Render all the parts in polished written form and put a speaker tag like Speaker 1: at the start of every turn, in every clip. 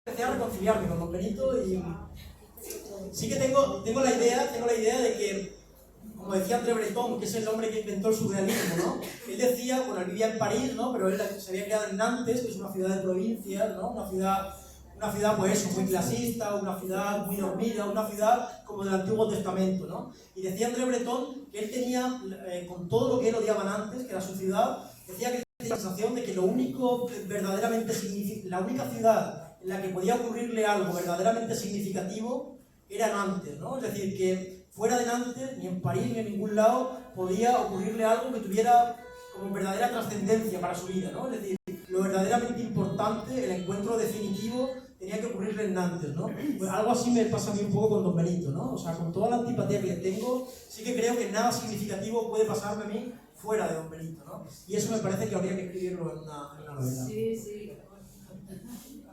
Speaker 1: empecé a reconciliarme con Don Benito y sí que tengo la idea de que, como decía André Breton, que es el hombre que inventó el surrealismo, ¿no? Él decía, bueno, él vivía en París, ¿no? Pero él se había criado en Nantes, que es una ciudad de provincias, ¿no? Una ciudad, pues eso, muy clasista, una ciudad muy dormida, una ciudad como del Antiguo Testamento, ¿no? Y decía André Breton que él tenía, con todo lo que él odiaba Nantes, que era su ciudad, decía que tenía la sensación de que lo único verdaderamente la única ciudad en la que podía ocurrirle algo verdaderamente significativo era Nantes, ¿no? Es decir, que fuera de Nantes, ni en París ni en ningún lado, podía ocurrirle algo que tuviera como verdadera trascendencia para su vida, ¿no? Es decir, lo verdaderamente importante, el encuentro definitivo, tenía que ocurrirle en Nantes, ¿no? Pues algo así me pasa a mí un poco con Don Benito, ¿no? O sea, con toda la antipatía que le tengo, sí que creo que nada significativo puede pasarme a mí fuera de Don Benito, ¿no? Y eso me parece que habría que escribirlo en una novela.
Speaker 2: Sí, sí.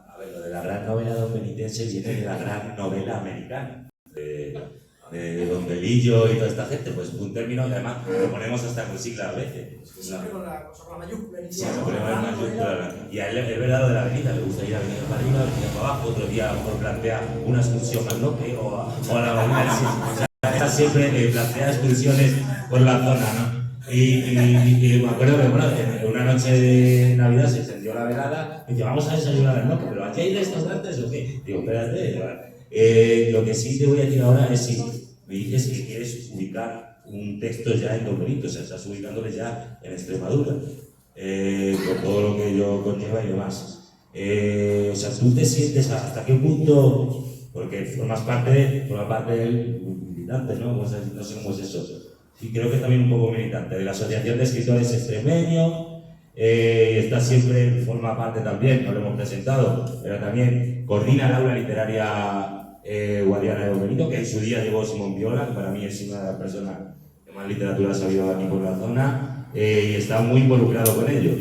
Speaker 3: A ver, lo de la gran novela dombenitense viene de la gran novela americana, de Don Belillo y toda esta gente, pues un término que además lo ponemos hasta con siglas a veces.
Speaker 1: Siempre con la mayúscula.
Speaker 3: Sí, lo ponemos en mayúscula. Y a él es verdad de la avenida, le gusta ir a avenida para arriba, avenida para abajo, otro día a lo mejor plantea una excursión al norte o a la avenida. O sea, está siempre plantea excursiones por la zona, ¿no? Y me acuerdo que, bueno, en una noche de Navidad se encendió la velada y dice, vamos a desayunar al norte, pero ¿aquí hay restaurantes o qué? Digo, espérate, lo que sí te voy a decir ahora es si me dices que quieres ubicar un texto ya en Don Benito, o sea, estás ubicándole ya en Extremadura, con todo lo que ello conlleva y demás. O sea, ¿tú te sientes hasta qué punto, porque formas parte del militante, ¿no? No sé cómo es eso. Y creo que también un poco militante, de la Asociación de Escritores Extremeños, está siempre, forma parte también, no lo hemos presentado, pero también coordina el aula literaria Guadiana de Don Benito, que en su día llevó Simón Viola, que para mí es una de las personas que más literatura ha sabido aquí por la zona, y está muy involucrado con ello.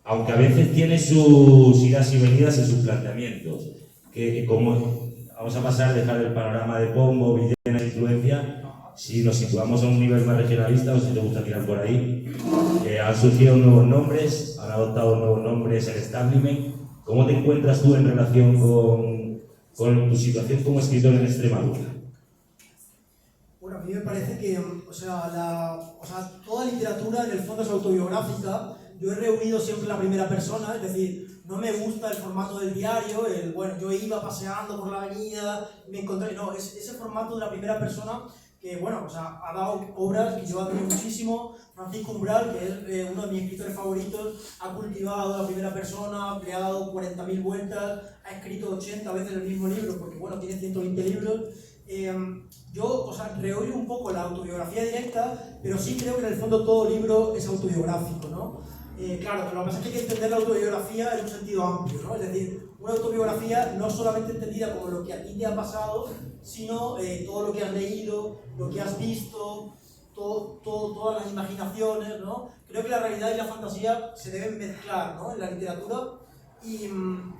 Speaker 3: Aunque a veces tiene sus idas y venidas en sus planteamientos, que como vamos a pasar a dejar el panorama de Pombo, Villena, influencia. Si nos situamos a un nivel más regionalista, o si te gusta tirar por ahí, han surgido nuevos nombres, han adoptado nuevos nombres el establishment. ¿Cómo te encuentras tú en relación con tu situación como escritor en Extremadura?
Speaker 1: Bueno, a mí me parece que, toda literatura en el fondo es autobiográfica. Yo he reunido siempre la primera persona, es decir, no me gusta el formato del diario, yo iba paseando por la avenida, me encontré, no, es ese formato de la primera persona que, ha dado obras que yo admiro muchísimo. Francisco Umbral, que es uno de mis escritores favoritos, ha cultivado la primera persona, le ha dado 40.000 vueltas, ha escrito 80 veces el mismo libro, porque, tiene 120 libros. Reoigo un poco la autobiografía directa, pero sí creo que en el fondo todo libro es autobiográfico, ¿no? Claro, pero lo que pasa es que hay que entender la autobiografía en un sentido amplio, ¿no? Es decir, una autobiografía no solamente entendida como lo que a ti te ha pasado, sino todo lo que has leído, lo que has visto, todas las imaginaciones, ¿no? Creo que la realidad y la fantasía se deben mezclar, ¿no? En la literatura y en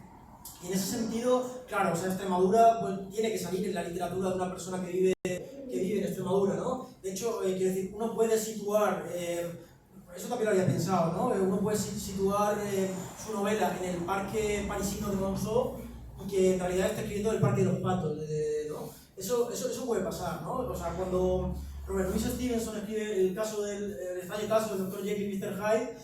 Speaker 1: ese sentido, claro, Extremadura pues, tiene que salir en la literatura de una persona que vive en Extremadura, ¿no? De hecho, quiero decir, uno puede situar, eso también lo había pensado, ¿no? Uno puede situar su novela en el parque parisino de Monceau y que en realidad está escribiendo en el Parque de los Patos, ¿no? Eso puede pasar, ¿no? O sea, cuando Robert Louis Stevenson escribe el extraño caso del Dr. Jekyll y Mr. Hyde,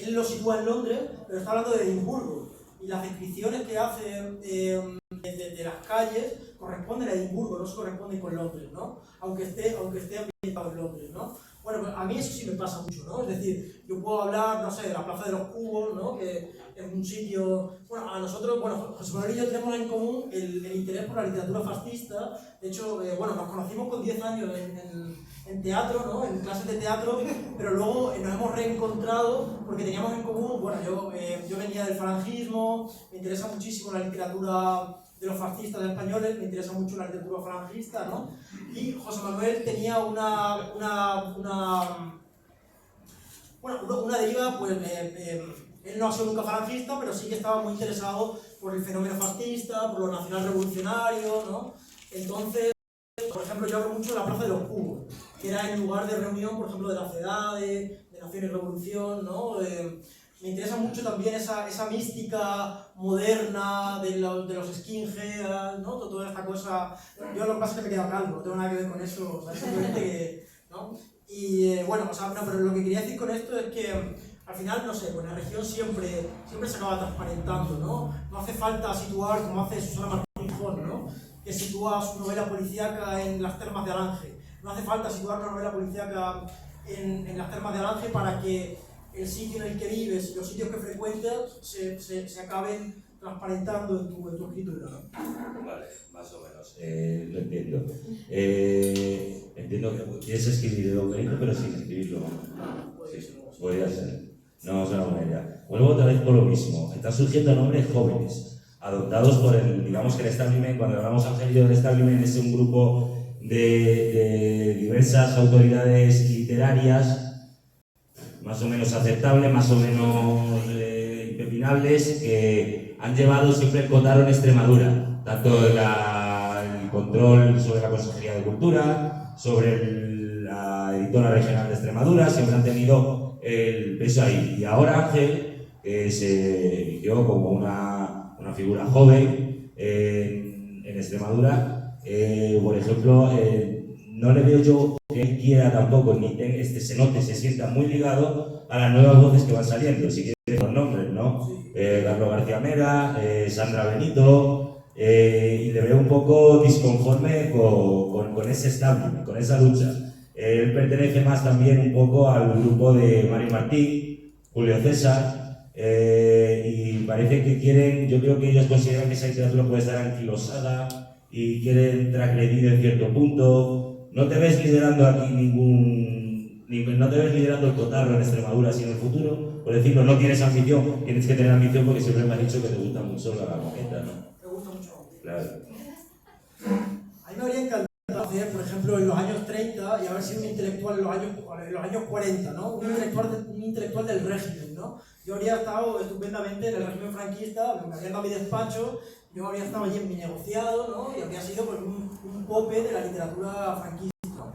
Speaker 1: él lo sitúa en Londres, pero está hablando de Edimburgo. Y las descripciones que hace de las calles corresponden a Edimburgo, no se corresponden con Londres, ¿no? Aunque esté ambientado en Londres, ¿no? Bueno, pues a mí eso sí me pasa mucho, ¿no? Es decir, yo puedo hablar, no sé, de la Plaza de los Cubos, ¿no? Que es un sitio... Bueno, a nosotros, José Manuel y yo tenemos en común el interés por la literatura fascista. De hecho, nos conocimos con 10 años en teatro, ¿no? En clases de teatro, pero luego nos hemos reencontrado porque teníamos en común, yo venía del falangismo, me interesa muchísimo la literatura de los fascistas españoles, me interesa mucho la literatura falangista, ¿no? Y José Manuel tenía una deriva, pues, él no ha sido nunca falangista, pero sí que estaba muy interesado por el fenómeno fascista, por lo nacional revolucionario, ¿no? Entonces, por ejemplo, yo hablo mucho de la Plaza de los Cubos, que era el lugar de reunión, por ejemplo, de la CEDADE, de Nación y Revolución, ¿no? me interesa mucho también esa mística moderna de los skinheads, ¿no? Toda esta cosa. Yo lo que pasa es que me he quedado calvo, no tengo nada que ver con eso, o sea, simplemente que, ¿no? Y bueno, o sea, no, pero lo que quería decir con esto es que al final, no sé, pues la región siempre se acaba transparentando, ¿no? No hace falta situar, como hace Susana Martín Font, ¿no? Que sitúa su novela policíaca en las termas de Alange. No hace falta situar una novela policíaca en las termas de Alange para que el sitio en el que vives y los sitios que frecuentas se acaben transparentando en tu escritura, ¿no?
Speaker 3: Vale, más o menos. Lo entiendo. Entiendo que quieres escribir el documento, pero sin escribirlo. Sí, podría ser. No, es una buena idea. Vuelvo otra vez por lo mismo. Están surgiendo nombres jóvenes, adoptados por digamos que el establishment, cuando hablamos Angelio del establishment, es un grupo de diversas autoridades literarias, más o menos aceptables, más o menos impepinables, que han llevado siempre el cotarro en Extremadura, tanto el control sobre la Consejería de Cultura, sobre la Editora Regional de Extremadura, siempre han tenido el peso ahí. Y ahora Ángel, que se eligió como una figura joven en Extremadura, por ejemplo, no le veo yo que él quiera tampoco, ni se note, se sienta muy ligado a las nuevas voces que van saliendo. Si quieres los nombres, ¿no? Carlos García Mera, Sandra Benito, y le veo un poco disconforme con ese establishment, con esa lucha. Él pertenece más también un poco al grupo de Mario Martín, Julio César, y parece que quieren, yo creo que ellos consideran que esa literatura puede estar anquilosada y quieren transgredir en cierto punto. No te ves liderando aquí no te ves liderando el cotarro en Extremadura así en el futuro, por decirlo, no tienes ambición, tienes que tener ambición porque siempre me has dicho que te gusta mucho la moqueta, ¿no?
Speaker 1: Me gusta mucho.
Speaker 3: Claro.
Speaker 1: A mí me habría encantado hacer, por ejemplo, en los años 30 y haber sido un intelectual en los años 40, ¿no? Un intelectual del régimen, ¿no? Yo habría estado estupendamente en el régimen franquista, me habrían dado mi despacho, yo habría estado allí en mi negociado, ¿no? Y habría sido pues, un pope de la literatura franquista, ¿no?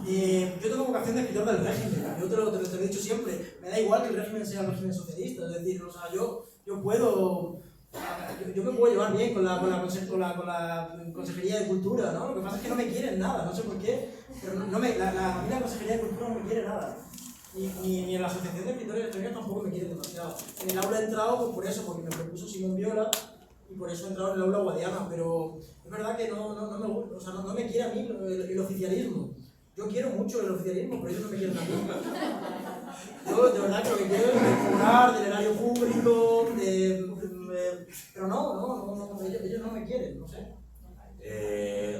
Speaker 1: Yo tengo vocación de escritor del régimen, yo te lo he dicho siempre, me da igual que el régimen sea el régimen socialista, es decir, o sea, yo puedo... Yo me puedo llevar bien con la Consejería de Cultura, ¿no? Lo que pasa es que no me quieren nada, no sé por qué, pero a mí la Consejería de Cultura no me quiere nada. Ni en la Asociación de Escritores Extranjeros tampoco me quieren demasiado. En el aula he entrado pues, por eso, porque me propuso Simón Viola, y por eso he entrado en el aula Guadiana, pero es verdad que no me quiere a mí el oficialismo. Yo quiero mucho el oficialismo, pero ellos no me quieren a mí. Yo de verdad que lo que quiero es cobrar del erario público, pero ellos no me quieren, no sé.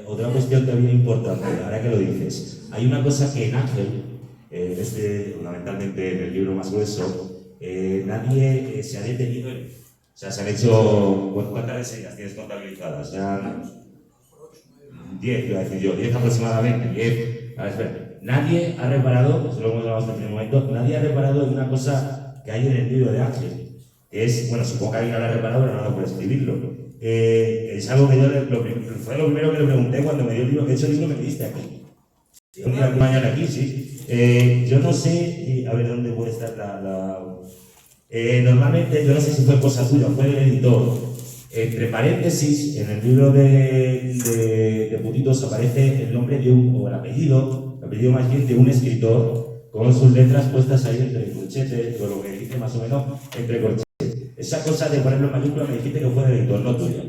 Speaker 3: Otra cuestión también importante, ahora que lo dices, hay una cosa que en Ángel, fundamentalmente en el libro más grueso, nadie se ha detenido en. O sea, se han hecho. ¿Cuántas reseñas tienes contabilizadas? Sean 10, iba a decir yo, 10 aproximadamente, 10. A ver, espera. Nadie ha reparado, eso lo hemos hablado hasta el primer momento, nadie ha reparado en una cosa que hay en el libro de Ángel, que es, bueno, supongo que alguien lo ha reparado, pero no lo puede escribirlo. Es algo que yo fue lo primero que le pregunté cuando me dio el libro, que de hecho el libro me diste aquí. Un día mañana aquí, sí. Yo no sé, a ver dónde puede estar normalmente, yo no sé si fue cosa tuya, fue el editor. Entre paréntesis, en el libro de Putitos aparece el nombre o el apellido más bien de un escritor, con sus letras puestas ahí entre corchetes, o lo que dice más o menos entre corchetes. Esa cosa de ponerlo en mayúscula me dijiste que fue del editor, no tuyo.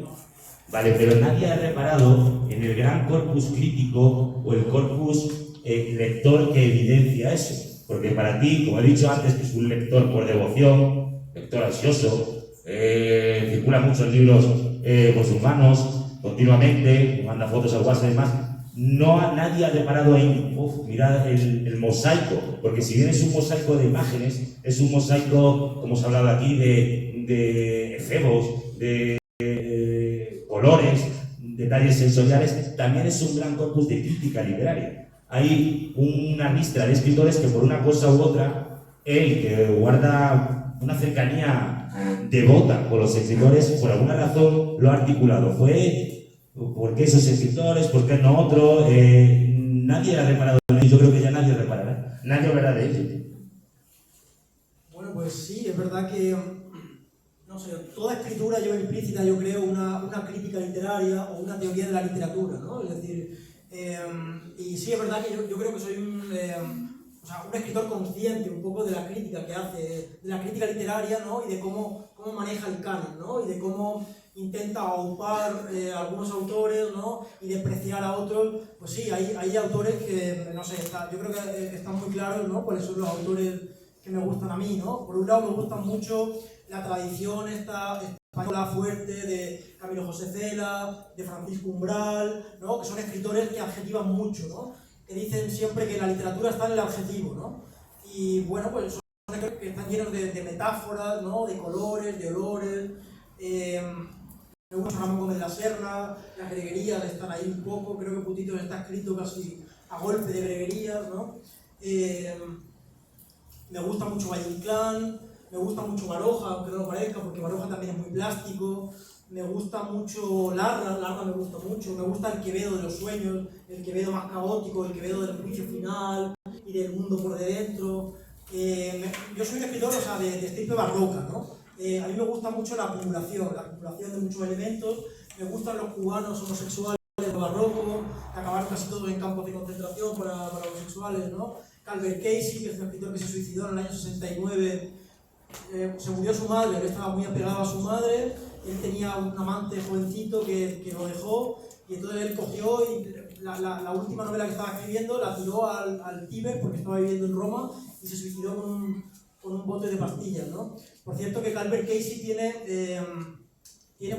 Speaker 3: Vale, pero nadie ha reparado en el gran corpus crítico o el corpus lector que evidencia eso. Porque para ti, como he dicho antes, que es un lector por devoción, lector ansioso, circula muchos libros por sus manos, continuamente, manda fotos al WhatsApp y demás, nadie ha reparado ahí, mirad el mosaico, porque si bien es un mosaico de imágenes, es un mosaico, como se ha hablado aquí, de efebos, de colores, detalles sensoriales, también es un gran corpus de crítica literaria. Hay una ristra de escritores que por una cosa u otra, él que guarda una cercanía devota con los escritores, por alguna razón lo ha articulado. ¿Por qué esos escritores? ¿Por qué no otro? Nadie ha reparado en ello, yo creo que ya nadie reparará. Nadie hablará de ello.
Speaker 1: Bueno, pues sí, es verdad que, no sé, toda escritura lleva implícita, yo creo, una crítica literaria o una teoría de la literatura, ¿no? Es decir, y sí, es verdad que yo creo que soy o sea, un escritor consciente un poco de la crítica que hace, de la crítica literaria, ¿no? Y de cómo maneja el canon, ¿no? Y de cómo intenta aupar a algunos autores, ¿no? Y despreciar a otros. Pues sí, hay autores que, no sé, yo creo que están muy claros, ¿no? Cuáles son los autores que me gustan a mí, ¿no? Por un lado me gustan mucho la tradición esta española fuerte de Camilo José Cela, de Francisco Umbral, ¿no? Que son escritores que adjetivan mucho, ¿no? Que dicen siempre que la literatura está en el adjetivo, ¿no? Y bueno, pues son escritores que están llenos de metáforas, ¿no? De colores, de olores. Me gusta Ramón Gómez de la Serna, las greguerías están ahí un poco, creo que Putitos está escrito casi a golpe de greguerías, ¿no? Me gusta mucho Valle Inclán, me gusta mucho Baroja, aunque no lo parezca, porque Baroja también es muy plástico. Me gusta mucho Larra me gusta mucho, me gusta el Quevedo de los sueños, el Quevedo más caótico, el Quevedo del juicio final y del mundo por dentro. Yo soy un escritor, o sea, de estirpe barroca, ¿no? A mí me gusta mucho la acumulación de muchos elementos. Me gustan los cubanos homosexuales del barroco, que acabaron casi todos en campos de concentración para homosexuales, ¿no? Calvert Casey, que es un escritor que se suicidó en el año 69, se murió su madre, él estaba muy apegado a su madre, él tenía un amante jovencito que lo dejó, y entonces él cogió y la última novela que estaba escribiendo la tiró al Tíber, porque estaba viviendo en Roma, y se suicidó con un bote de pastillas, ¿no? Por cierto que Calvert Casey tiene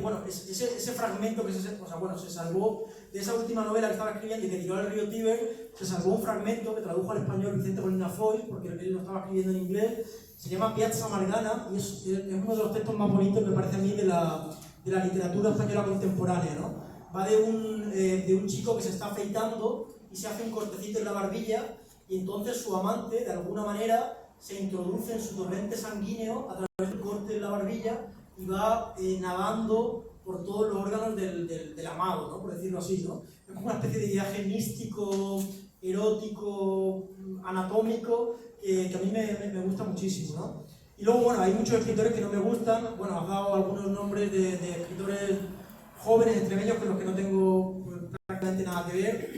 Speaker 1: bueno, ese fragmento que se salvó de esa última novela que estaba escribiendo y que tiró al río Tíber, se salvó un fragmento que tradujo al español Vicente Molina Foy, porque él lo estaba escribiendo en inglés, se llama Piazza Margana, y es uno de los textos más bonitos, me parece a mí, de la literatura española contemporánea, ¿no? Va de un chico que se está afeitando y se hace un cortecito en la barbilla, y entonces su amante, de alguna manera, se introduce en su torrente sanguíneo a través del corte en la barbilla y va nadando por todos los órganos del amado, ¿no? Por decirlo así, ¿no? Es como una especie de viaje místico, erótico, anatómico, que a mí me gusta muchísimo, ¿no? Y luego, bueno, hay muchos escritores que no me gustan. Bueno, has dado algunos nombres de escritores jóvenes, extremeños, con los que no tengo prácticamente nada que ver.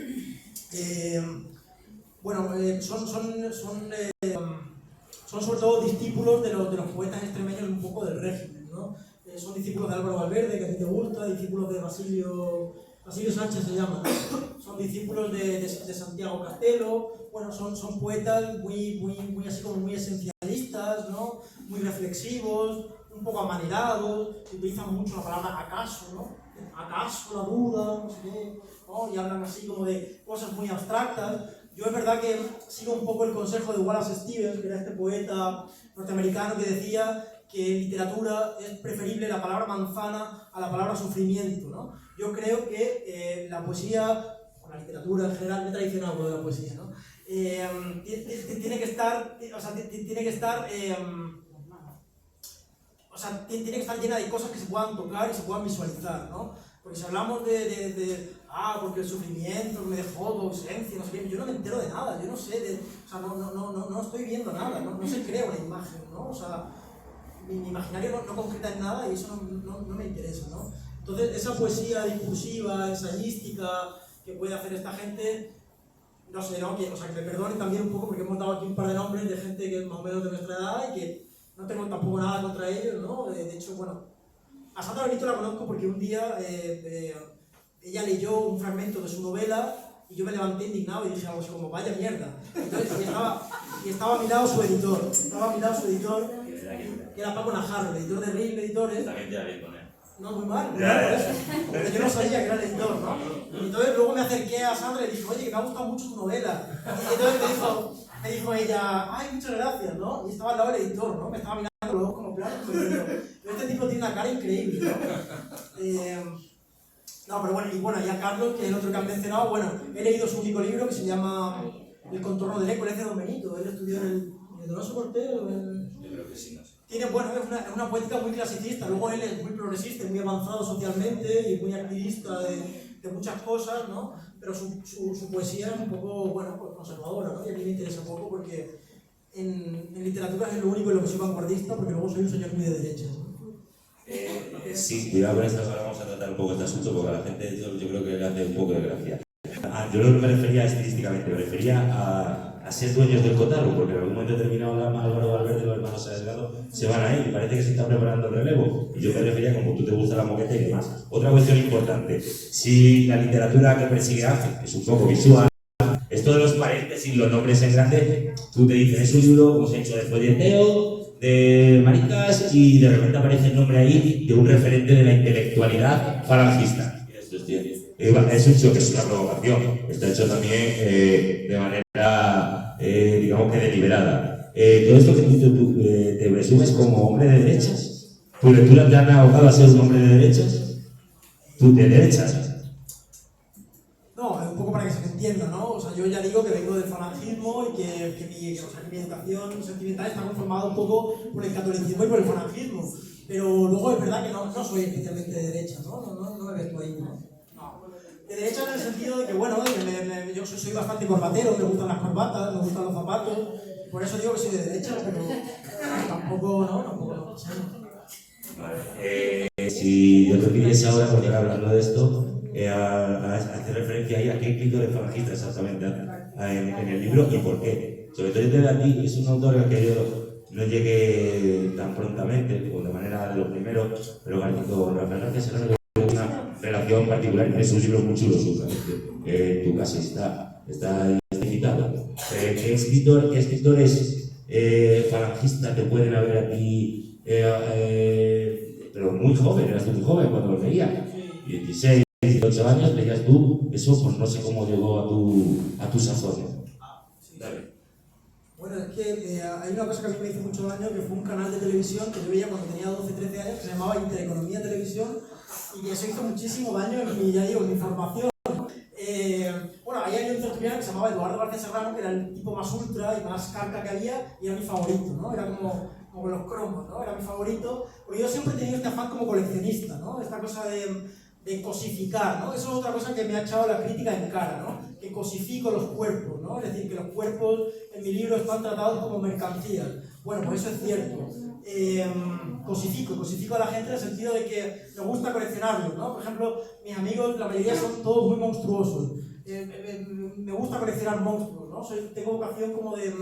Speaker 1: Son sobre todo discípulos de los poetas extremeños un poco del régimen, ¿no? Son discípulos de Álvaro Valverde, que a ti te gusta, discípulos de Basilio Sánchez se llama, ¿no? Son discípulos de Santiago Castelo. Bueno, son poetas muy así como muy esencialistas, ¿no? Muy reflexivos, un poco amanerados, utilizan mucho la palabra acaso, ¿no? Acaso, la duda, no sé qué, ¿no? Y hablan así como de cosas muy abstractas. Yo es verdad que sigo un poco el consejo de Wallace Stevens, que era este poeta norteamericano que decía que en literatura es preferible la palabra manzana a la palabra sufrimiento, ¿no? Yo creo que la poesía, o la literatura en general, me he traicionado con la poesía, ¿no? Tiene que estar llena de cosas que se puedan tocar y se puedan visualizar, ¿no? Porque si hablamos porque el sufrimiento me dejó tu ausencia, no sé qué, yo no me entero de nada, yo no sé, no estoy viendo nada, no se crea una imagen, ¿no? O sea, mi imaginario no concreta en nada y eso no me interesa, ¿no? Entonces, esa poesía discursiva, ensayística que puede hacer esta gente, no sé, ¿no? Que me perdonen también un poco porque hemos dado aquí un par de nombres de gente que es más o menos de nuestra edad y que no tengo tampoco nada contra ellos, ¿no? De hecho, bueno, a Sandra Benito la conozco porque un día ella leyó un fragmento de su novela y yo me levanté indignado y dije algo así como, vaya mierda. Entonces, y estaba a mi lado su editor, que era Paco Najarro, el editor de Reel Editores.
Speaker 3: También te la vi con él.
Speaker 1: No, muy mal, por eso. Pero yo no sabía que era el editor, ¿no? Y entonces luego me acerqué a Sandra y le dije, oye, que me ha gustado mucho tu novela. Y entonces me dijo ella, ay, muchas gracias, ¿no? Y estaba al lado del editor, ¿no? Me estaba mirando los ojos como planos, pero este tipo tiene una cara increíble, ¿no? Pero bueno, y a Carlos, que es el otro que han mencionado, bueno, he leído su único libro que se llama El contorno del eco, él es de Don Benito, él estudió en el Donoso Cortés o en...
Speaker 3: Yo creo que sí, no sé.
Speaker 1: Es una poética muy clasicista, luego él es muy progresista, muy avanzado socialmente y muy activista de muchas cosas, ¿no? Pero su poesía es un poco, bueno, pues conservadora, ¿no? Y a mí me interesa un poco porque en literatura es lo único en lo que soy vanguardista, porque luego soy un señor muy de derechas, ¿no?
Speaker 3: Sí, cuidado con esto, ahora vamos a tratar un poco este asunto, porque a la gente yo creo que le hace un poco de gracia. Yo no me refería estilísticamente, me refería a ser dueños del cotarro, porque en algún momento determinado Álvaro Valverde y los hermanos Salgado se van a ir y parece que se está preparando el relevo. Y yo me refería como tú te gusta la moqueta y demás. Otra cuestión importante, si la literatura que persigue Ángel es un poco visual, esto de los paréntesis, los nombres en grande, tú te dices, es un libro como se ha hecho de folleteo, de maricas, y de repente aparece el nombre ahí de un referente de la intelectualidad falangista. Esto es un choque, es una provocación. Está hecho también de manera, digamos que deliberada. Todo esto que tú te presumes como hombre de derechas. ¿Tu lectura te han abocado a ser un hombre de derechas? ¿Tú de derechas?
Speaker 1: No, un poco para que se entienda, ¿no? O sea, yo ya digo que vengo del falangismo y que mi educación sentimental está conformada un poco por el catolicismo y por el falangismo. Pero luego es verdad que no soy especialmente de derecha, ¿no? No me ves tú ahí, ¿no? De derecha en el sentido de que, bueno, yo soy bastante corbatero, me gustan las corbatas, me gustan los zapatos, por eso digo que soy de derecha, pero tampoco, no.
Speaker 3: Si yo te pidiese ahora, porque ahora hablando de esto, a hacer referencia ahí a qué escritor es falangista exactamente en el libro y por qué. Sobre todo yo te veo a ti, es un autor al que yo no llegué tan prontamente, o de manera de los primeros, pero con Rafael García Serrano una relación particular y es un libro muy chulo, en tu casa está citado. ¿Qué escritores falangistas te pueden haber aquí? Pero muy joven, eras tú muy joven cuando lo leías. 16, 18 años, leías tú, eso pues no sé cómo llegó a tu sazón. Dale.
Speaker 1: Bueno, es que hay una cosa que a mí me hizo mucho daño, que fue un canal de televisión que yo veía cuando tenía 12, 13 años, que se llamaba Intereconomía Televisión, y eso hizo muchísimo daño en mi formación. Bueno, ahí hay un tertuliano que se llamaba Eduardo García Serrano, que era el tipo más ultra y más carca que había, y era mi favorito, ¿no? Era como los cromos, ¿no? Era mi favorito, porque yo siempre he tenido este afán como coleccionista, ¿no? Esta cosa de cosificar, ¿no? Eso es otra cosa que me ha echado la crítica en cara, ¿no? Que cosifico los cuerpos, ¿no? Es decir, que los cuerpos en mi libro están tratados como mercancías. Bueno, pues eso es cierto. Cosifico a la gente en el sentido de que me gusta coleccionarlos, ¿no? Por ejemplo, mis amigos, la mayoría son todos muy monstruosos. Me gusta coleccionar monstruos, ¿no? Tengo vocación como de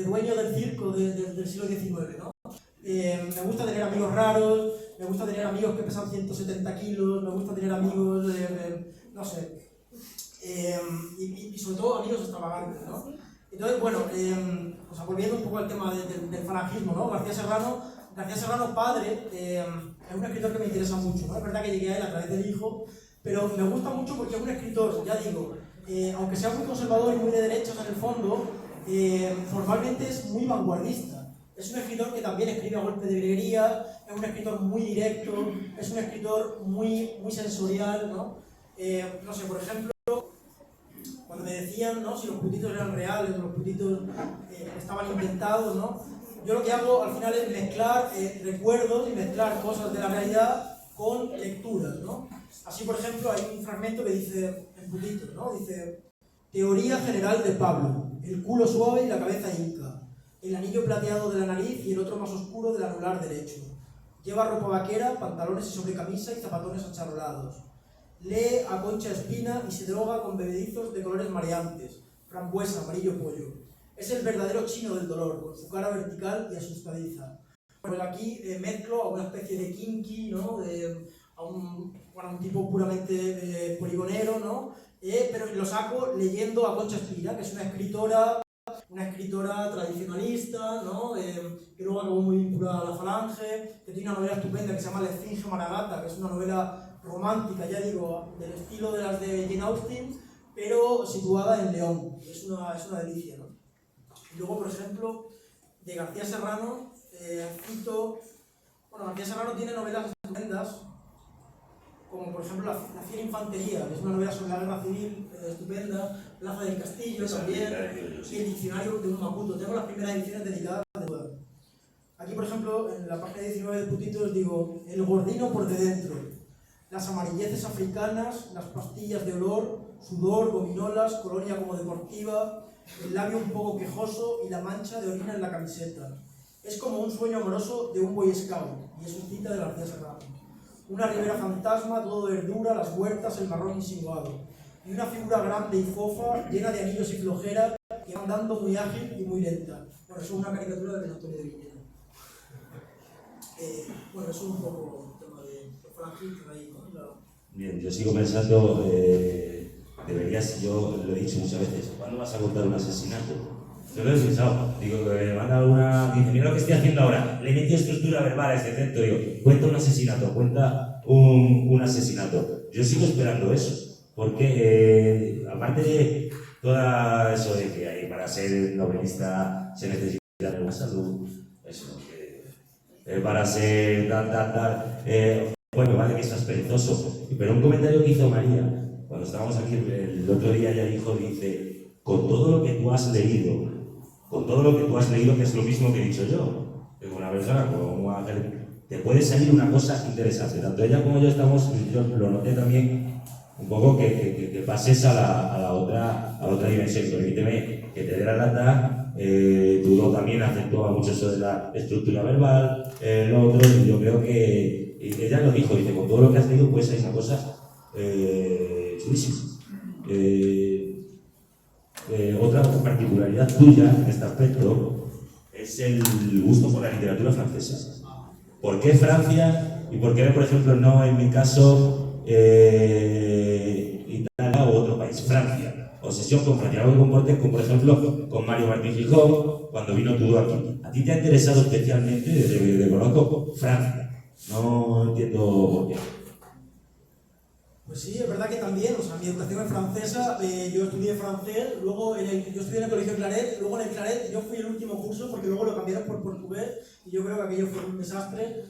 Speaker 1: dueño del circo del siglo XIX, ¿no? Me gusta tener amigos raros, me gusta tener amigos que pesan 170 kilos, me gusta tener amigos, no sé, y sobre todo amigos extravagantes, ¿no? Entonces, bueno, o sea, volviendo un poco al tema del falangismo, ¿no? García Serrano padre, es un escritor que me interesa mucho, ¿no? Es verdad que llegué a él a través del hijo, pero me gusta mucho porque es un escritor, ya digo, aunque sea muy conservador y muy de derechas en el fondo, formalmente es muy vanguardista. Es un escritor que también escribe a golpe de breguería, es un escritor muy directo, es un escritor muy sensorial, ¿no? No sé, por ejemplo, cuando me decían, ¿no?, si los putitos eran reales o los putitos estaban inventados, ¿no? Yo lo que hago al final es mezclar recuerdos y mezclar cosas de la realidad con lecturas, ¿no? Así, por ejemplo, hay un fragmento que dice, en putitos, ¿no? Dice: teoría general de Pablo, el culo suave y la cabeza hinca, el anillo plateado de la nariz y el otro más oscuro del anular derecho. Lleva ropa vaquera, pantalones y sobrecamisa y zapatones acharolados. Lee a Concha Espina y se droga con bebedizos de colores mareantes, frambuesa, amarillo, pollo. Es el verdadero chino del dolor, con su cara vertical y asustadiza. Pues aquí mezclo a una especie de kinky, ¿no? A un tipo puramente poligonero, ¿no? Pero lo saco leyendo a Concha Espina, que es una escritora tradicionalista, ¿no? Que luego acabó muy vinculada a la falange, que tiene una novela estupenda que se llama La Esfinge Maragata, que es una novela romántica, ya digo, del estilo de las de Jane Austen, pero situada en León. Es una delicia, ¿no? Y luego, por ejemplo, de García Serrano, cito... Bueno, García Serrano tiene novelas estupendas, como por ejemplo La fiera infantería, que es una novela sobre la guerra civil estupenda, Plaza del Castillo también, y el diccionario de un Maputo. Tengo las primeras ediciones dedicadas a Eduardo. Aquí, por ejemplo, en la página 19 de Putitos digo: el gordino por de dentro, las amarilleces africanas, las pastillas de olor, sudor, gominolas, colonia como deportiva, el labio un poco quejoso y la mancha de orina en la camiseta. Es como un sueño amoroso de un boy scout, y es un cita de García Serrano. Una ribera fantasma, todo de verdura, las huertas, el marrón insinuado. Y una figura grande y fofa, llena de anillos y flojeras, que va andando muy ágil y muy lenta. Bueno, eso es una caricatura del Antonio de Villena. Bueno, eso es un poco el tema de Franklin, ahí, ¿no?
Speaker 3: Bien, yo sigo pensando, deberías, yo lo he dicho muchas veces, ¿cuándo vas a contar un asesinato? Yo lo he pensado, digo, me manda alguna, dice, mira lo que estoy haciendo ahora, le he metido estructura verbal a este texto, digo, cuenta un asesinato, cuenta un asesinato. Yo sigo esperando eso, porque aparte de todo eso de que hay, para ser novelista se necesita tener una salud, eso, para ser bueno, vale que estás perezoso, pero un comentario que hizo María, cuando estábamos aquí el otro día, ella dijo, dice, con todo lo que tú has leído, que es lo mismo que he dicho yo, que una persona como te puede salir una cosa interesante, tanto ella como yo estamos, yo lo noté también, un poco que pases a la otra dimensión. Permíteme que te dé la lata, tú también aceptó mucho eso de la estructura verbal, lo otro, y yo creo que ella lo dijo, dice, con todo lo que has leído puedes salir una cosa chulísima. Otra particularidad tuya en este aspecto es el gusto por la literatura francesa. ¿Por qué Francia y por qué, por ejemplo, no en mi caso Italia u otro país? Francia, obsesión con Francia, algo que comporté con, por ejemplo, con Mario Martín Gijón cuando vino todo aquí. ¿A ti te ha interesado especialmente, desde que te conozco, Francia? No entiendo por qué.
Speaker 1: Pues sí, es verdad que también, o sea, mi educación es francesa, yo estudié francés, luego yo estudié en el colegio Claret, luego en el Claret yo fui el último curso porque luego lo cambiaron por portugués y yo creo que aquello fue un desastre.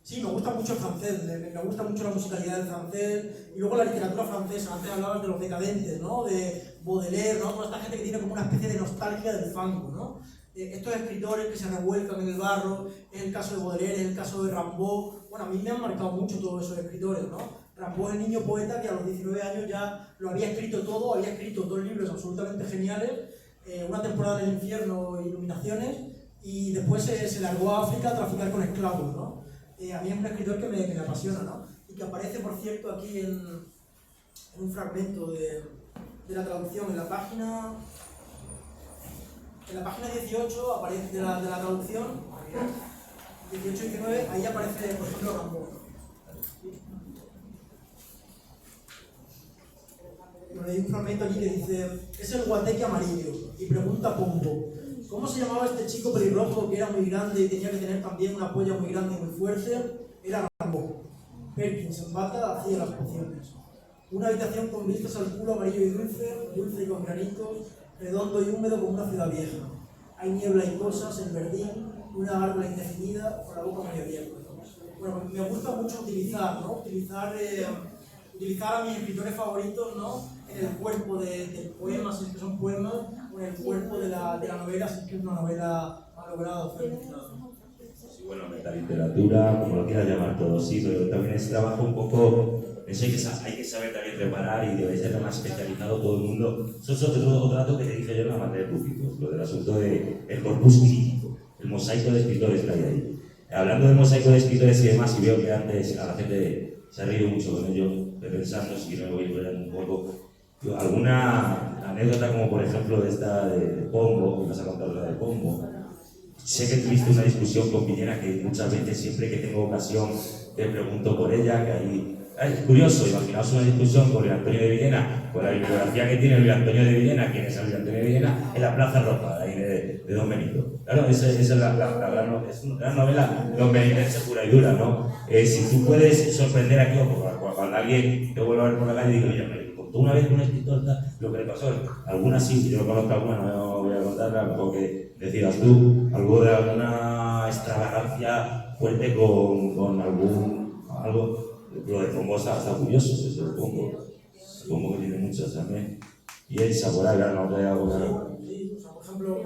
Speaker 1: Sí, me gusta mucho el francés, me gusta mucho la musicalidad del francés y luego la literatura francesa. Antes hablabas de los decadentes, ¿no? De Baudelaire, ¿no? Toda esta gente que tiene como una especie de nostalgia del fango, ¿no? Estos escritores que se revuelcan en el barro, es el caso de Baudelaire, es el caso de Rimbaud. Bueno, a mí me han marcado mucho todos esos escritores, ¿no? Rimbaud es el niño poeta que a los 19 años ya lo había escrito todo, había escrito 2 libros absolutamente geniales, Una temporada del infierno, Iluminaciones, y después se largó a África a traficar con esclavos, ¿no? A mí es un escritor que me apasiona, ¿no? Y que aparece, por cierto, aquí en un fragmento de la traducción, en la página 18 aparece de la traducción, 18 y 19, ahí aparece, por ejemplo, Rimbaud. Bueno, hay un fragmento aquí que dice, es el guateque amarillo, y pregunta Pombo, ¿cómo se llamaba este chico pelirrojo que era muy grande y tenía que tener también una polla muy grande y muy fuerte? Era Rimbaud. Perkins en bata hacía las pociones. Una habitación con vistas al culo amarillo y dulce y con granitos, redondo y húmedo como una ciudad vieja. Hay niebla y cosas, el verdín, una gárgola indefinida con la boca medio abierta. Bueno, me gusta mucho utilizar, ¿no? Utilizar a mis escritores favoritos, ¿no? En el cuerpo del poema, si es que son poemas, o en el cuerpo de la novela, si es que es una novela malograda o feminizada.
Speaker 3: Sí, bueno, metaliteratura, como lo quieras llamar todo, sí, pero también es trabajo un poco. Eso hay que saber también preparar y debe ser más especializado todo el mundo. Eso es otro dato que te dije yo en la materia de públicos, lo del asunto del corpus crítico, el mosaico de escritores que hay ahí. Hablando del mosaico de escritores y demás, y veo que antes a la gente se ha reído mucho con ello, pensando si me voy a ir un poco. Alguna anécdota como por ejemplo de esta de Pombo, que vas a contar la de Pombo. Sé que tuviste una discusión con Villena que muchas veces, siempre que tengo ocasión, te pregunto por ella, que ahí... Es curioso, imaginaos una discusión con el Antonio de Villena, con la bibliografía que tiene el Antonio de Villena, quién es el Antonio de Villena, en la Plaza Roja, ahí de Don Benito. Claro, esa es la gran novela Don Benitense pura y dura, ¿no? Si tú puedes sorprender aquí, o cuando alguien te vuelve a ver por la calle y digo, oye, me contó una vez un escritor lo que le pasó, algunas sí, si yo conozco alguna, no voy a contarla, a lo mejor que decidas tú, algo de alguna extravagancia fuerte con algo. Lo de Pombo está curioso, eso de Pombo que tiene muchas también. Y el Saboraga, no te hago nada.
Speaker 1: Sí, o sea, por ejemplo,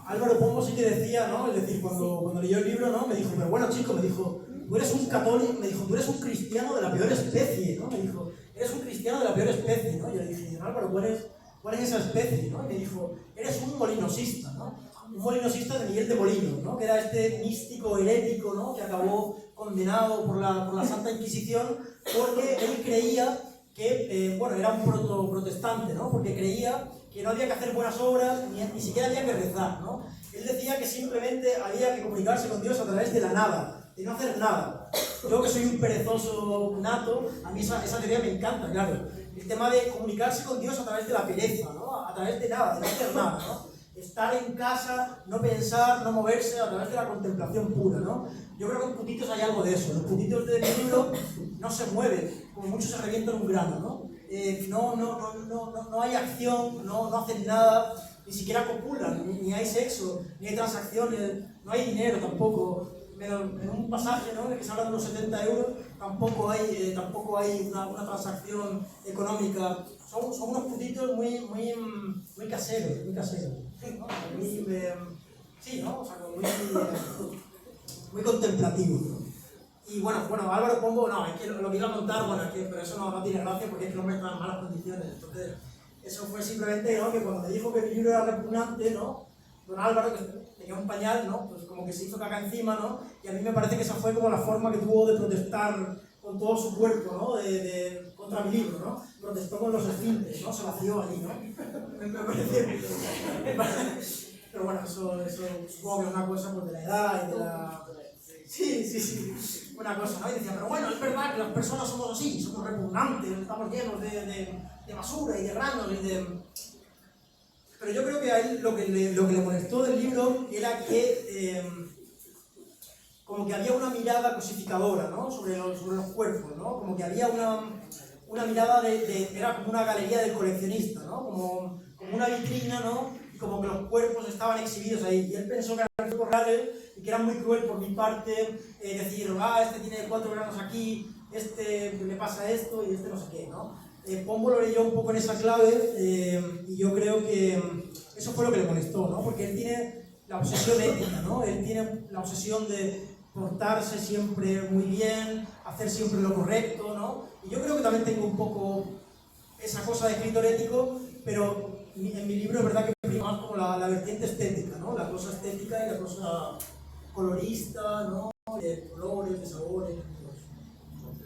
Speaker 1: Álvaro Pombo sí que decía, ¿no? Es decir, cuando leyó el libro, ¿no? Me dijo, pero bueno, chico, me dijo, tú eres un católico, me dijo, tú eres un cristiano de la peor especie, ¿no? Me dijo, eres un cristiano de la peor especie, ¿no? Yo le dije, Álvaro, ¿cuál es esa especie? ¿No? Y me dijo, eres un molinosista, ¿no? Un molinosista de Miguel de Molino, ¿no? Que era este místico herético, ¿no? Que acabó condenado por la Santa Inquisición porque él creía que, bueno, era un protestante, ¿no? Porque creía que no había que hacer buenas obras, ni siquiera había que rezar, ¿no? Él decía que simplemente había que comunicarse con Dios a través de la nada, de no hacer nada. Yo, que soy un perezoso nato, a mí esa teoría me encanta, claro. El tema de comunicarse con Dios a través de la pereza, ¿no? A través de nada, de no hacer nada, ¿no? Estar en casa, no pensar, no moverse, a través de la contemplación pura, ¿no? Yo creo que en Putitos hay algo de eso. Los Putitos de mi libro no se mueven, como mucho se revientan un grano, ¿no? No hay acción, no hacen nada, ni siquiera copulan, ni hay sexo, ni hay transacciones, no hay dinero tampoco. Pero en un pasaje, ¿no?, en el que se habla de unos 70 euros, tampoco hay una transacción económica. Son unos putitos muy caseros, ¿no? Sí, ¿no? O sea, muy contemplativos, ¿no? Y bueno, Álvaro Pombo, no, es que lo que iba a contar, bueno, es que, pero eso no tiene gracia porque es que el hombre está en malas condiciones. Entonces, eso fue simplemente, ¿no?, que cuando me dijo que mi libro era repugnante, ¿no?, don Álvaro, que tenía un pañal, ¿no?, pues como que se hizo caca encima, ¿no? Y a mí me parece que esa fue como la forma que tuvo de protestar con todo su cuerpo, ¿no?, contra mi libro, ¿no? Protestó con los esfínteres, ¿no? Se vació allí, ¿no? Me parece. Pero bueno, eso supongo que es una cosa, pues, de la edad y de la... Sí, una cosa, ¿no? Y decía, pero bueno, es verdad que las personas somos así, somos repugnantes, estamos llenos de basura y de granos y de... Pero yo creo que a él lo que le molestó del libro era que como que había una mirada cosificadora, ¿no?, sobre los cuerpos, ¿no? Como que había una mirada era como una galería del coleccionista, ¿no? Como una vitrina, ¿no? Y como que los cuerpos estaban exhibidos ahí. Y él pensó que eran cuerpos reales y que era muy cruel por mi parte decir, este tiene 4 granos aquí, este le pasa esto y este no sé qué, ¿no? Pombo lo leyó un poco en esa clave y yo creo que eso fue lo que le molestó, ¿no? Porque él tiene la obsesión ética, ¿no? Él tiene la obsesión de portarse siempre muy bien, hacer siempre lo correcto, ¿no? Y yo creo que también tengo un poco esa cosa de escritor ético, pero en mi libro es verdad que prima más como la vertiente estética, ¿no? La cosa estética y la cosa colorista, ¿no? De colores, de sabores.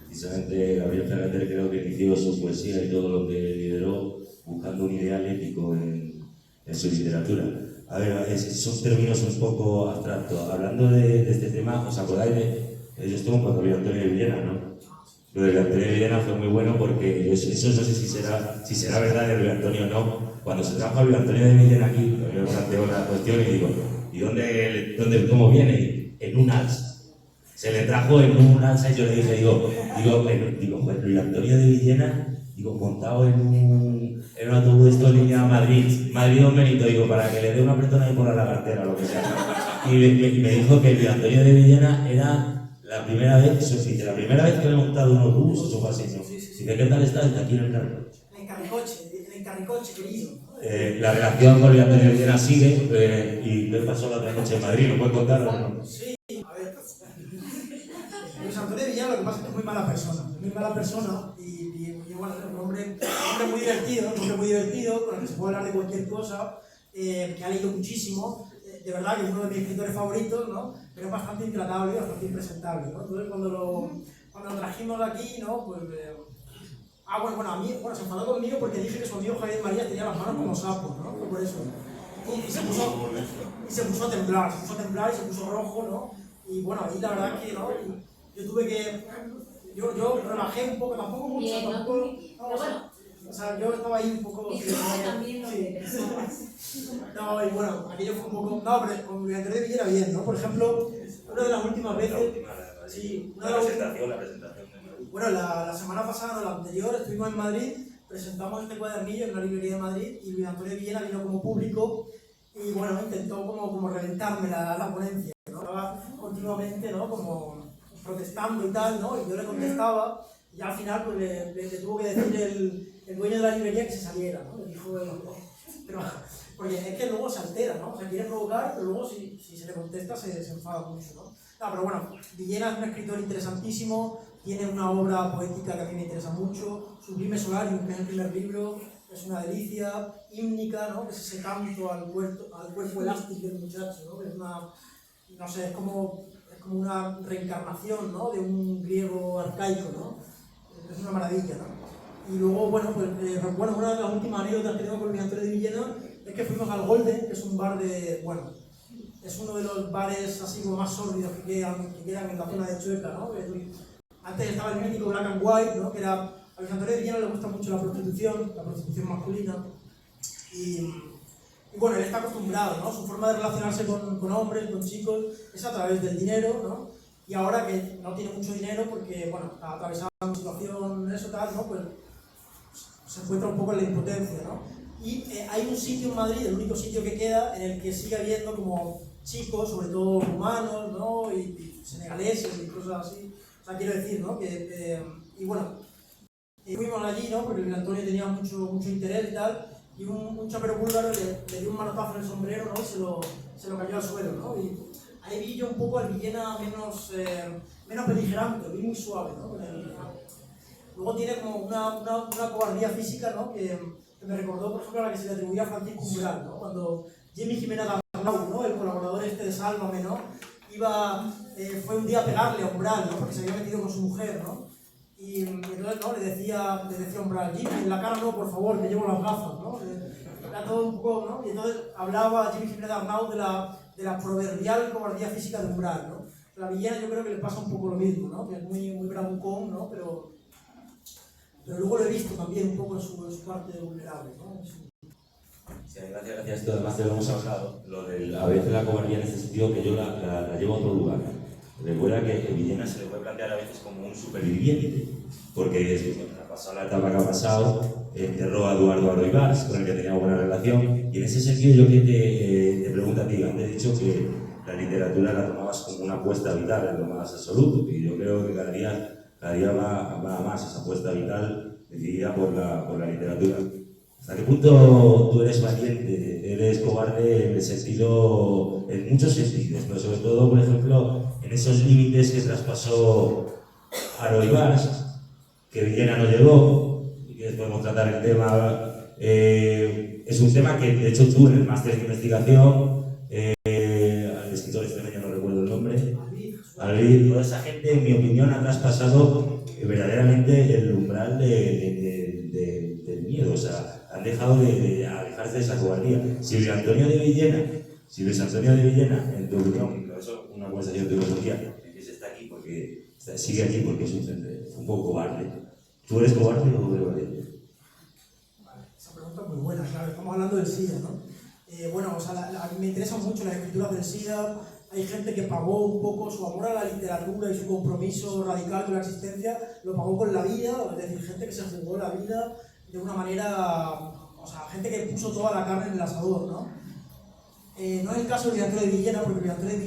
Speaker 3: Precisamente Gabriel Fernández creo que inició su poesía y todo lo que lideró buscando un ideal ético en su literatura. A ver, son términos un poco abstractos. Hablando de este tema, ¿os acordáis de esto cuando Luis Antonio de Villena, no? Lo de Luis Antonio de Villena fue muy bueno porque eso no sé si será verdad de Luis Antonio o no. Cuando se trajo a Luis Antonio de Villena aquí, yo planteo la cuestión y digo, ¿y cómo viene? En un alza. Se le trajo en un alza y yo le dije, digo, pues Luis Antonio de Villena, montado en un autobús de esta línea Madrid-Don Benito, para que le dé una apretón ahí por la lagartera o lo que sea. Y me dijo que Luis Antonio de Villena era la primera vez que me he montado un autobús, eso fue así, ¿no? Dice, ¿qué tal estás? Aquí en el carro.
Speaker 1: En el carricoche, querido.
Speaker 3: La relación con Luis Antonio de Villena sigue y me pasó la otra noche en Madrid, ¿lo puedes contar o no?
Speaker 1: Sí, a ver. Luis Antonio de Villena lo que pasa es que es muy mala persona y bueno, es un hombre muy divertido, con el que se puede hablar de cualquier cosa, que ha leído muchísimo, de verdad que es uno de mis escritores favoritos, ¿no? Pero es bastante intratable, bastante impresentable, ¿no? Entonces cuando lo trajimos aquí, ¿no? Pues... se enfadó conmigo porque dije que su amigo Javier María tenía las manos como sapos, ¿no? Fue por eso. Y se puso a temblar y se puso rojo, ¿no? Y bueno, ahí la verdad es que, ¿no? Yo tuve que... Yo relajé un poco, tampoco mucho,
Speaker 2: bien,
Speaker 1: tampoco...
Speaker 2: No, bueno.
Speaker 1: O sea, yo estaba ahí un poco...
Speaker 2: También lo que pensabas.
Speaker 1: No, y bueno, aquello fue un poco... No, pero con Luis Antonio de Villena bien, ¿no? Por ejemplo, una de las últimas veces... Sí,
Speaker 3: la presentación.
Speaker 1: Bueno, la semana pasada, no, la anterior, estuvimos en Madrid, presentamos este cuadernillo en una librería de Madrid y Luis Antonio de Villena vino como público y bueno, intentó como reventarme la ponencia, ¿no? Estaba continuamente, ¿no? Como protestando y tal, ¿no? Y yo le contestaba y al final pues le tuvo que decir el dueño de la librería que se saliera, ¿no? Le dijo, pero, porque es que luego se altera, ¿no? O sea, quiere provocar, pero luego si se le contesta se enfada mucho, ¿no? No, pero bueno, Villena es un escritor interesantísimo, tiene una obra poética que a mí me interesa mucho, Sublime Solarium, que es el primer libro, es una delicia, hímnica, ¿no? Que es ese canto al cuerpo elástico del muchacho, ¿no? Que es una, no sé, es como una reencarnación, ¿no? De un griego arcaico, ¿no? Es una maravilla, ¿no? Y luego, bueno, pues, una de las últimas anécdotas que tengo con Luis Antonio de Villena es que fuimos al Golden, que es un bar de, bueno, es uno de los bares así como más sórdidos que quedan en la zona de Chueca, ¿no? Antes estaba el mítico Black and White, ¿no? Que era, a Luis Antonio de Villena le gusta mucho la prostitución masculina. Y bueno, él está acostumbrado, ¿no? Su forma de relacionarse con hombres, con chicos, es a través del dinero, ¿no? Y ahora que no tiene mucho dinero porque, bueno, está atravesando una situación, eso tal, ¿no? Pues se encuentra un poco en la impotencia, ¿no? Y hay un sitio en Madrid, el único sitio que queda, en el que sigue habiendo como chicos, sobre todo rumanos, ¿no? Y senegaleses y cosas así. O sea, quiero decir, ¿no? Y bueno, fuimos allí, ¿no? Porque Luis Antonio tenía mucho interés y tal, y un chapero búlgaro le dio un manotazo en el sombrero, ¿no? Y se lo cayó al suelo, ¿no? Y ahí vi yo un poco al Villena menos beligerante, vi muy suave, ¿no? Luego tiene como una cobardía física, ¿no? Que me recordó, por ejemplo, a la que se le atribuía a Francisco Umbral, ¿no? Cuando Jimmy Jiménez Arnau, ¿no? El colaborador este de Sálvame, ¿no? Fue un día a pegarle a Umbral, ¿no? Porque se había metido con su mujer, ¿no? Y entonces, ¿no? Le decía a Umbral, Jimmy, en la cara no, por favor, que llevo las gafas, ¿no? Era todo un poco, ¿no? Y entonces hablaba Jimmy Jiménez Arnau de la proverbial cobardía física de Umbral, ¿no? La Villena yo creo que le pasa un poco lo mismo, ¿no? Que es muy bravucón, ¿no? Pero luego lo he visto también un poco en su parte vulnerable, ¿no?
Speaker 3: Sí, gracias. Esto además te lo hemos hablado, a veces la cobardía en ese sentido que yo la llevo a otro lugar. Recuerda que Villena se le puede plantear a veces como un superviviente, porque ha pasado la etapa que ha pasado, enterró a Eduardo Arroibars, con el que tenía buena relación, y en ese sentido yo que te pregunto a ti, antes he dicho que la literatura la tomabas como una apuesta vital en lo más absoluto, y yo creo que cada día va más esa apuesta vital decidida por la literatura. ¿Hasta qué punto tú eres valiente, eres cobarde en el sentido, en muchos sentidos, pero sobre todo, por ejemplo, en esos límites que traspasó Arroibars, que Villena no llegó, y que podemos tratar el tema, es un tema que de hecho tú en el máster de investigación, al escritor extremeño no recuerdo el nombre, Alvid, toda esa gente, en mi opinión, ha traspasado verdaderamente el umbral del miedo, o sea, han dejado de alejarse de esa cobardía. Si Luis Antonio de Villena, en tu opinión, eso es una conversación de filosofía, que se está aquí porque sigue aquí porque es un poco cobarde. ¿Tú eres cobarde o eres valiente?
Speaker 1: Esa pregunta es muy buena, claro, estamos hablando del SIDA, ¿no? Bueno, o sea, me interesan mucho las escrituras del SIDA. Hay gente que pagó un poco su amor a la literatura y su compromiso radical con la existencia, lo pagó con la vida, es decir, gente que se jugó la vida de una manera, o sea, gente que puso toda la carne en el asador, ¿no? No es el caso de Luis Antonio de Villena, porque Luis Antonio de Villena